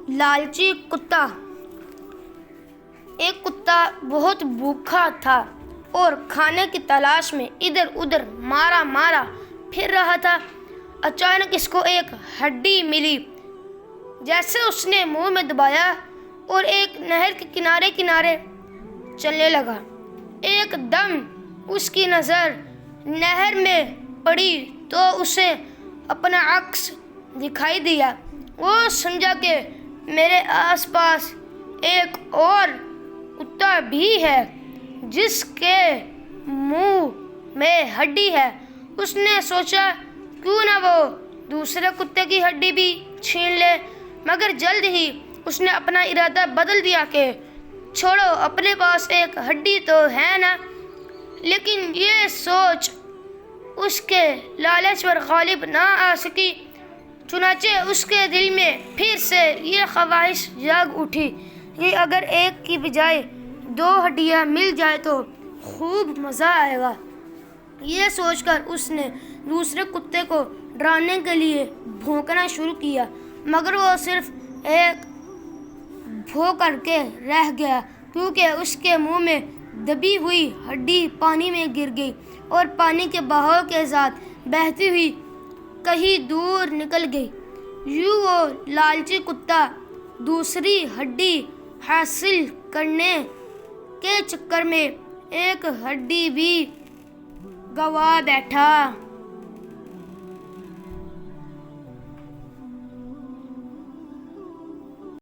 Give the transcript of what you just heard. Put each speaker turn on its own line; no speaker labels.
لالچی کتا۔ ایک کتا بہت بھوکا تھا اور کھانے کی تلاش میں ادھر ادھر مارا پھر رہا تھا۔ اچانک اس کو ایک ہڈی ملی۔ جیسے اس نے منہ میں دبایا اور ایک نہر کے کنارے چلنے لگا۔ ایک دم اس کی نظر نہر میں پڑی تو اسے اپنا عکس دکھائی دیا۔ وہ سمجھا کہ میرے آس پاس ایک اور کتا بھی ہے جس کے منہ میں ہڈی ہے۔ اس نے سوچا کیوں نہ وہ دوسرے کتے کی ہڈی بھی چھین لے، مگر جلد ہی اس نے اپنا ارادہ بدل دیا کہ چھوڑو، اپنے پاس ایک ہڈی تو ہے نا۔ لیکن یہ سوچ اس کے لالچ پر غالب نہ آ سکی۔ چنانچہ اس کے دل میں پھر سے یہ خواہش جاگ اٹھی کہ اگر ایک کی بجائے 2 ہڈیاں مل جائے تو خوب مزہ آئے گا۔ یہ سوچ کر اس نے دوسرے کتے کو ڈرانے کے لیے بھونکنا شروع کیا، مگر وہ صرف ایک بھو کر کے رہ گیا، کیونکہ اس کے منہ میں دبی ہوئی ہڈی پانی میں گر گئی اور پانی کے بہاؤ کے ساتھ بہتی ہوئی کہیں دور نکل گئی۔ یوں وہ لالچی کتا دوسری ہڈی حاصل کرنے کے چکر میں ایک ہڈی بھی گنوا بیٹھا۔